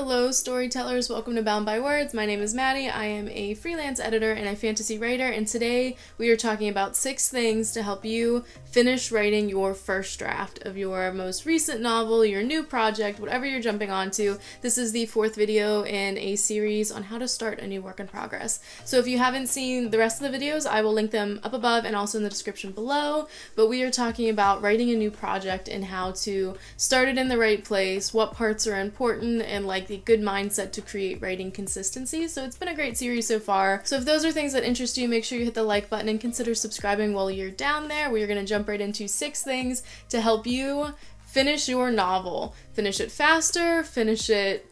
Hello storytellers, welcome to Bound by Words. My name is Maddie. I am a freelance editor and a fantasy writer, and today we are talking about 6 things to help you finish writing your first draft of your most recent novel, your new project, whatever you're jumping onto. This is the 4th video in a series on how to start a new work in progress. So if you haven't seen the rest of the videos, I will link them up above and also in the description below, but we are talking about writing a new project and how to start it in the right place, what parts are important, and like the good mindset to create writing consistency. So it's been a great series so far. So if those are things that interest you, make sure you hit the like button and consider subscribing while you're down there. We are going to jump right into 6 things to help you finish your novel. Finish it faster, finish it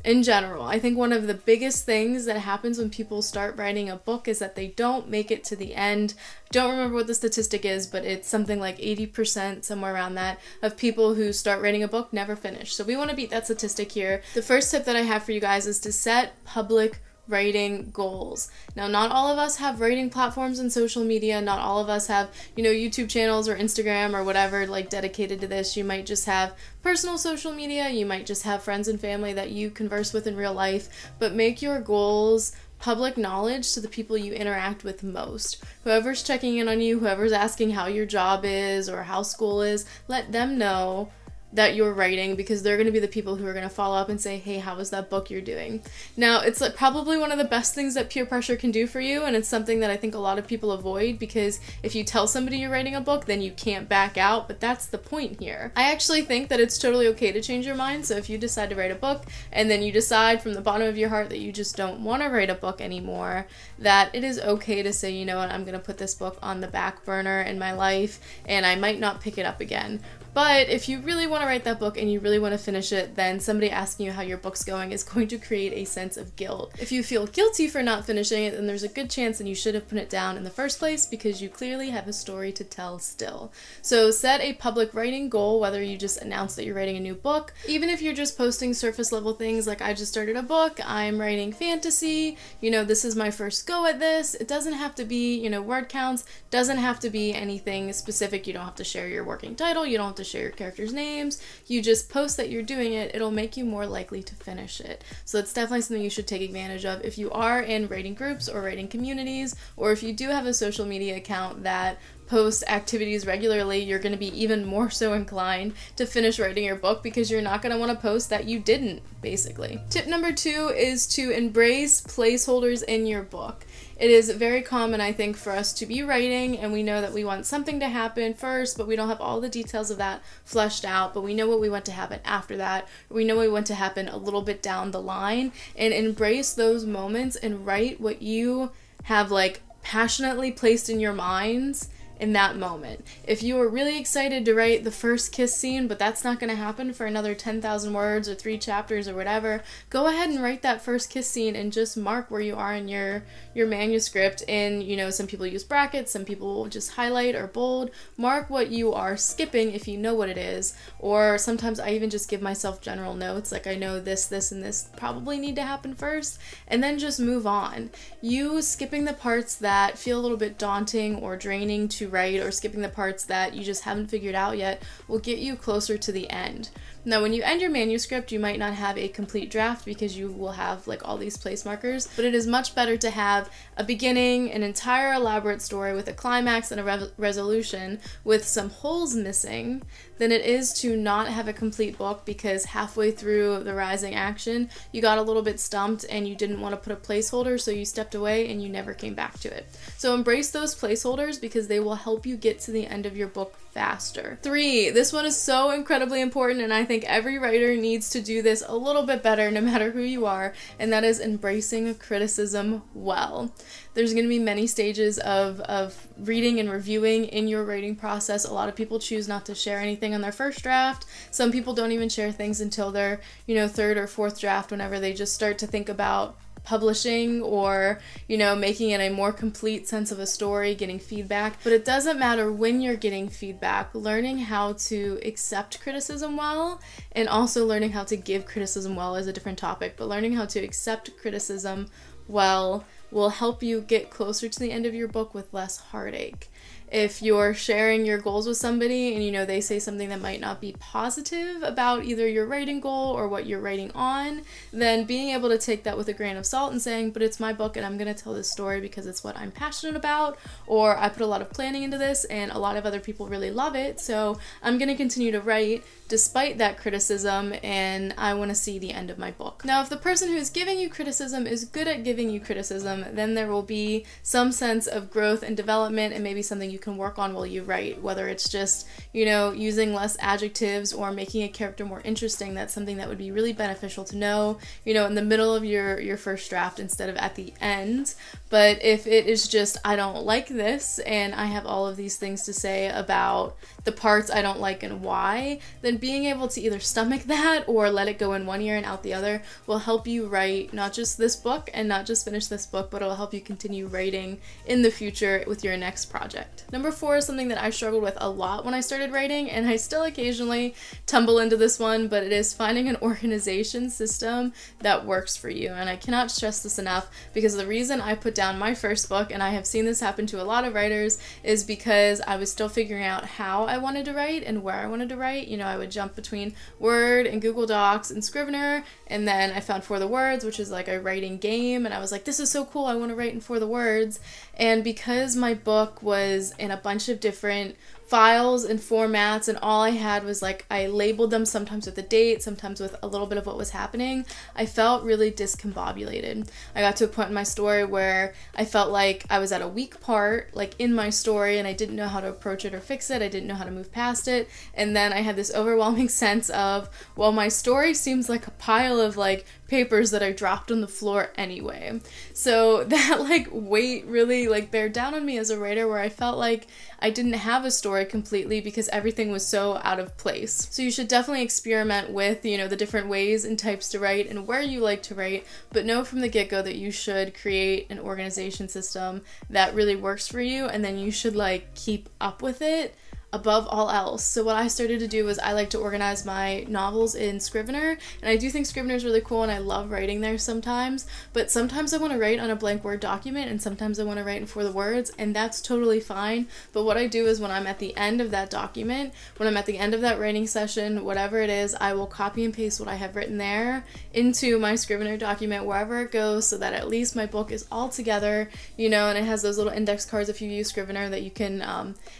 in general. I think one of the biggest things that happens when people start writing a book is that they don't make it to the end. Don't remember what the statistic is, but it's something like 80%, somewhere around that, of people who start writing a book never finish. So we want to beat that statistic here. The first tip that I have for you guys is to set public writing goals. Now, not all of us have writing platforms and social media. Not all of us have, YouTube channels or Instagram or whatever like dedicated to this. You might just have personal social media. You might just have friends and family that you converse with in real life, but make your goals public knowledge to the people you interact with most. Whoever's checking in on you, whoever's asking how your job is or how school is, let them know that you're writing, because they're going to be the people who are going to follow up and say, hey, how was that book you're doing? Now, it's like probably one of the best things that peer pressure can do for you, and it's something that I think a lot of people avoid, because if you tell somebody you're writing a book, then you can't back out, but that's the point here. I actually think that it's totally okay to change your mind. So if you decide to write a book and then you decide from the bottom of your heart that you just don't want to write a book anymore, that it is okay to say, you know what, I'm going to put this book on the back burner in my life and I might not pick it up again. But if you really want to write that book and you really want to finish it, then somebody asking you how your book's going is going to create a sense of guilt. If you feel guilty for not finishing it, then there's a good chance that you should have put it down in the first place, because you clearly have a story to tell still. So set a public writing goal, whether you just announce that you're writing a new book, even if you're just posting surface level things like, I just started a book, I'm writing fantasy, this is my first go at this. It doesn't have to be, word counts, doesn't have to be anything specific. You don't have to share your working title, you don't have to share your characters' names. You just post that you're doing it. It'll make you more likely to finish it. So it's definitely something you should take advantage of if you are in writing groups or writing communities, or if you do have a social media account that post activities regularly. You're going to be even more so inclined to finish writing your book, because you're not going to want to post that you didn't, basically. Tip number 2 is to embrace placeholders in your book. It is very common, I think, for us to be writing and we know that we want something to happen first, but we don't have all the details of that fleshed out, but we know what we want to happen after that. We know what we want to happen a little bit down the line, and embrace those moments and write what you have like passionately placed in your minds in that moment. If you are really excited to write the first kiss scene, but that's not going to happen for another 10,000 words or 3 chapters or whatever, go ahead and write that first kiss scene and just mark where you are in your manuscript. And some people use brackets, some people will just highlight or bold. Mark what you are skipping if you know what it is, or sometimes I even just give myself general notes, like I know this, this, and this probably need to happen first, and then just move on. You skipping the parts that feel a little bit daunting or draining to write, or skipping the parts that you just haven't figured out yet, will get you closer to the end. Now, when you end your manuscript, you might not have a complete draft because you will have like all these place markers, but it is much better to have a beginning, an entire elaborate story with a climax and a resolution with some holes missing, than it is to not have a complete book because halfway through the rising action, you got a little bit stumped and you didn't want to put a placeholder, so you stepped away and you never came back to it. So embrace those placeholders, because they will help you get to the end of your book faster. 3, this one is so incredibly important, and I think every writer needs to do this a little bit better no matter who you are, and that is embracing criticism well. There's going to be many stages of reading and reviewing in your writing process. A lot of people choose not to share anything on their first draft. Some people don't even share things until their, 3rd or 4th draft, whenever they just start to think about publishing or, making it a more complete sense of a story, getting feedback. But it doesn't matter when you're getting feedback. Learning how to accept criticism well, and also learning how to give criticism well, is a different topic, but learning how to accept criticism well will help you get closer to the end of your book with less heartache. if you're sharing your goals with somebody and, you know, they say something that might not be positive about either your writing goal or what you're writing on, then being able to take that with a grain of salt and saying, but it's my book and I'm going to tell this story because it's what I'm passionate about, or I put a lot of planning into this and a lot of other people really love it, so I'm going to continue to write despite that criticism, and I want to see the end of my book. Now, if the person who's giving you criticism is good at giving you criticism, then there will be some sense of growth and development and maybe something you can work on while you write, whether it's just, you know, using less adjectives or making a character more interesting. That's something that would be really beneficial to know, you know, in the middle of your first draft instead of at the end. But if it is just, I don't like this and I have all of these things to say about the parts I don't like and why, then being able to either stomach that or let it go in one ear and out the other will help you write not just this book and not just finish this book, but it'll help you continue writing in the future with your next project. Number 4 is something that I struggled with a lot when I started writing, and I still occasionally tumble into this one, but it is finding an organization system that works for you. And I cannot stress this enough, because the reason I put down my first book, and I have seen this happen to a lot of writers, is because I was still figuring out how I wanted to write and where I wanted to write. You know, I would jump between Word and Google Docs and Scrivener, and then I found For the Words, which is like a writing game, and I was like, this is so cool, I want to write in For the Words. And because my book was in a bunch of different files and formats, and all I had was like, I labeled them sometimes with a date, sometimes with a little bit of what was happening, I felt really discombobulated. I got to a point in my story where I felt like I was at a weak part, like in my story, and I didn't know how to approach it or fix it, I didn't know how to move past it, and then I had this overwhelming sense of, well, my story seems like a pile of like papers that I dropped on the floor anyway. So that like weight really like bear down on me as a writer, where I felt like I didn't have a story completely because everything was so out of place. So you should definitely experiment with, you know, the different ways and types to write and where you like to write, but know from the get-go that you should create an organization system that really works for you, and then you should like keep up with it above all else. So what I started to do was I like to organize my novels in Scrivener, and I do think Scrivener is really cool and I love writing there sometimes, but sometimes I want to write on a blank Word document and sometimes I want to write in For the Words, and that's totally fine. But what I do is when I'm at the end of that document, when I'm at the end of that writing session, whatever it is, I will copy and paste what I have written there into my Scrivener document wherever it goes, so that at least my book is all together, you know, and it has those little index cards if you use Scrivener that you can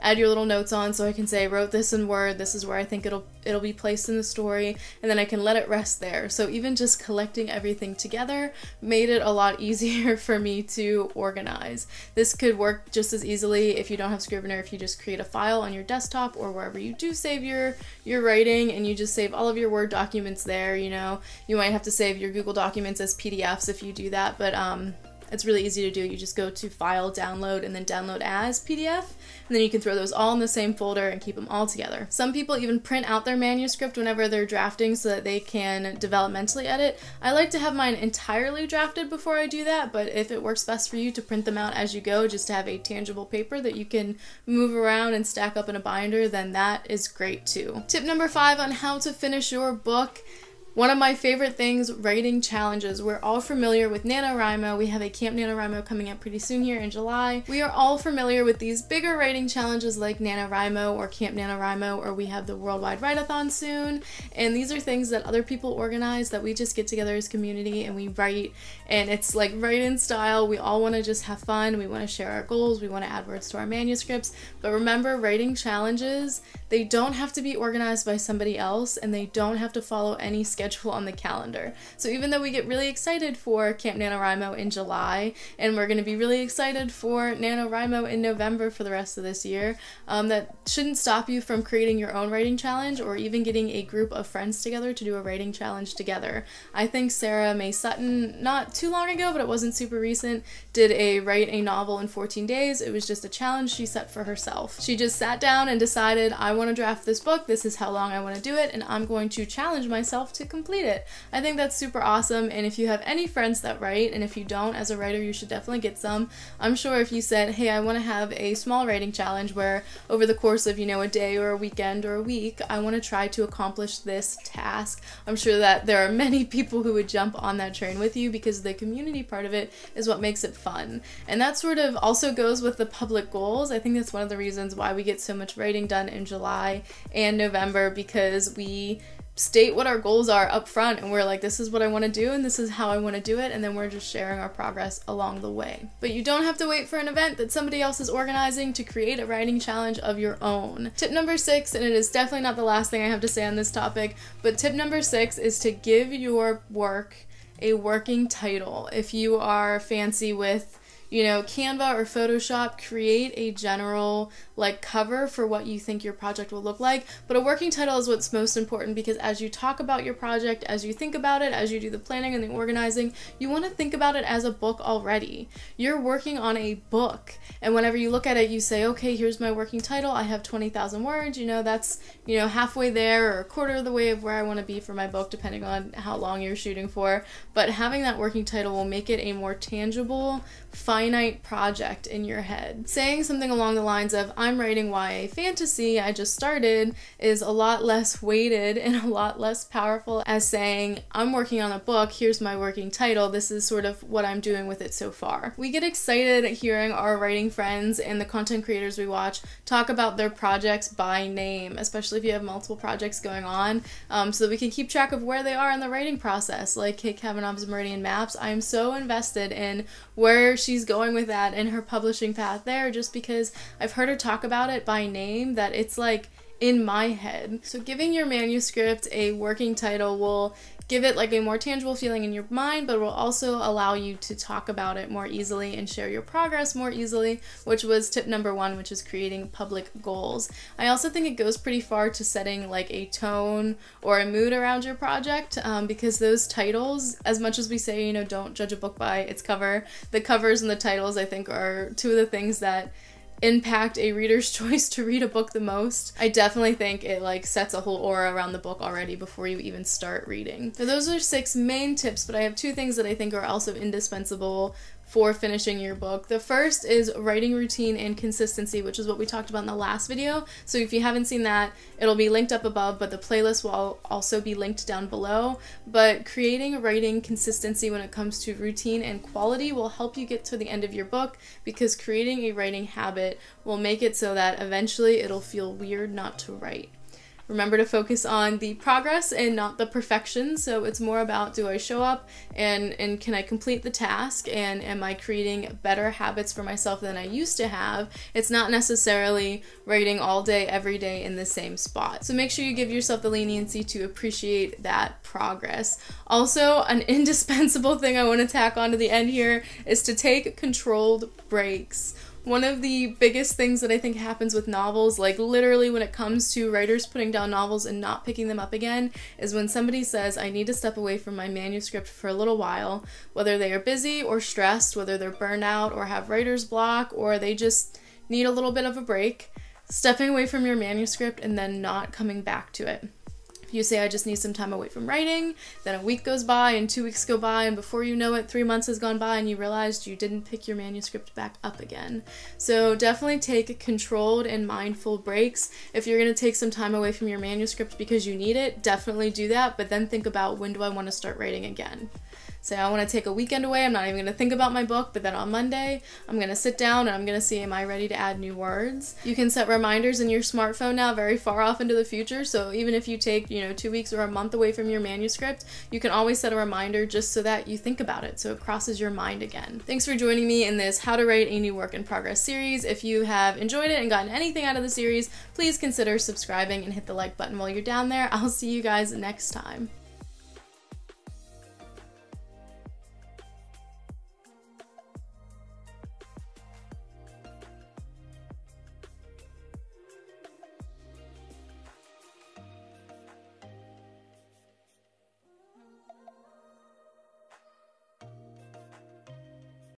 add your little notes on. So I can say, I wrote this in Word, this is where I think it'll be placed in the story, and then I can let it rest there. So even just collecting everything together made it a lot easier for me to organize. This could work just as easily if you don't have Scrivener, if you just create a file on your desktop or wherever you do save your writing, and you just save all of your Word documents there. You know, you might have to save your Google documents as PDFs if you do that, but it's really easy to do. You just go to File, Download, and then Download as PDF, and then you can throw those all in the same folder and keep them all together. Some people even print out their manuscript whenever they're drafting so that they can developmentally edit. I like to have mine entirely drafted before I do that, but if it works best for you to print them out as you go, just to have a tangible paper that you can move around and stack up in a binder, then that is great too. Tip number 5 on how to finish your book. One of my favorite things, writing challenges. We're all familiar with NaNoWriMo. We have a Camp NaNoWriMo coming up pretty soon here in July. We are all familiar with these bigger writing challenges like NaNoWriMo or Camp NaNoWriMo, or we have the Worldwide Write-a-thon soon. And these are things that other people organize that we just get together as community and we write. And it's like write in style. We all want to just have fun. We want to share our goals. We want to add words to our manuscripts. But remember, writing challenges, they don't have to be organized by somebody else, and they don't have to follow any schedule on the calendar. So even though we get really excited for Camp NaNoWriMo in July, and we're going to be really excited for NaNoWriMo in November for the rest of this year, that shouldn't stop you from creating your own writing challenge, or even getting a group of friends together to do a writing challenge together. I think Sarah Mae Sutton, not too long ago, but it wasn't super recent, did a write a novel in 14 days. It was just a challenge she set for herself. She just sat down and decided, I want to draft this book, this is how long I want to do it, and I'm going to challenge myself to complete complete it. I think that's super awesome, and if you have any friends that write, and if you don't as a writer, you should definitely get some. I'm sure if you said, hey, I want to have a small writing challenge where over the course of, a day or a weekend or a week, I want to try to accomplish this task, I'm sure that there are many people who would jump on that train with you, because the community part of it is what makes it fun. And that sort of also goes with the public goals. I think that's one of the reasons why we get so much writing done in July and November, because we state what our goals are up front, and we're like, this is what I want to do and this is how I want to do it, and then we're just sharing our progress along the way. But you don't have to wait for an event that somebody else is organizing to create a writing challenge of your own. Tip number 6, and it is definitely not the last thing I have to say on this topic, but tip number 6 is to give your work a working title. If you are fancy with Canva or Photoshop, create a general cover for what you think your project will look like. But a working title is what's most important, because as you talk about your project, as you think about it, as you do the planning and the organizing, you want to think about it as a book already. You're working on a book, and whenever you look at it, you say, okay, here's my working title. I have 20,000 words. That's halfway there, or a quarter of the way of where I want to be for my book, depending on how long you're shooting for. But having that working title will make it a more tangible, finite project in your head. Saying something along the lines of, I'm writing YA fantasy, I just started, is a lot less weighted and a lot less powerful as saying, I'm working on a book, here's my working title, this is sort of what I'm doing with it so far. We get excited hearing our writing friends and the content creators we watch talk about their projects by name, especially if you have multiple projects going on, so that we can keep track of where they are in the writing process. Like Kate Kavanaugh's Meridian Maps, I am so invested in where she's going with that in her publishing path there, just because I've heard her talk about it by name, that it's in my head. So giving your manuscript a working title will give it a more tangible feeling in your mind, but it will also allow you to talk about it more easily and share your progress more easily, which was tip number 1, which is creating public goals. I also think it goes pretty far to setting a tone or a mood around your project, because those titles, as much as we say, don't judge a book by its cover, the covers and the titles I think are two of the things that impact a reader's choice to read a book the most. I definitely think it sets a whole aura around the book already before you even start reading. So those are 6 main tips, but I have 2 things that I think are also indispensable for finishing your book. The first is writing routine and consistency, which is what we talked about in the last video. So if you haven't seen that, it'll be linked up above, but the playlist will also be linked down below. But creating writing consistency when it comes to routine and quality will help you get to the end of your book, because creating a writing habit will make it so that eventually it'll feel weird not to write. Remember to focus on the progress and not the perfection. So it's more about, do I show up and can I complete the task, and am I creating better habits for myself than I used to have? It's not necessarily writing all day, every day in the same spot. So make sure you give yourself the leniency to appreciate that progress. Also, an indispensable thing I want to tack on to the end here is to take controlled breaks. One of the biggest things that I think happens with novels, literally when it comes to writers putting down novels and not picking them up again, is when somebody says, I need to step away from my manuscript for a little while, whether they are busy or stressed, whether they're burned out or have writer's block, or they just need a little bit of a break. Stepping away from your manuscript and then not coming back to it. If you say, I just need some time away from writing, then a week goes by and 2 weeks go by, and before you know it, 3 months has gone by and you realized you didn't pick your manuscript back up again. So definitely take controlled and mindful breaks. If you're going to take some time away from your manuscript because you need it, definitely do that, but then think about, when do I want to start writing again? Say, I want to take a weekend away, I'm not even going to think about my book, but then on Monday, I'm going to sit down and I'm going to see, am I ready to add new words? You can set reminders in your smartphone now very far off into the future, so even if you take, 2 weeks or a month away from your manuscript, you can always set a reminder just so that you think about it, so it crosses your mind again. Thanks for joining me in this How to Write a New Work in Progress series. If you have enjoyed it and gotten anything out of the series, please consider subscribing and hit the like button while you're down there. I'll see you guys next time.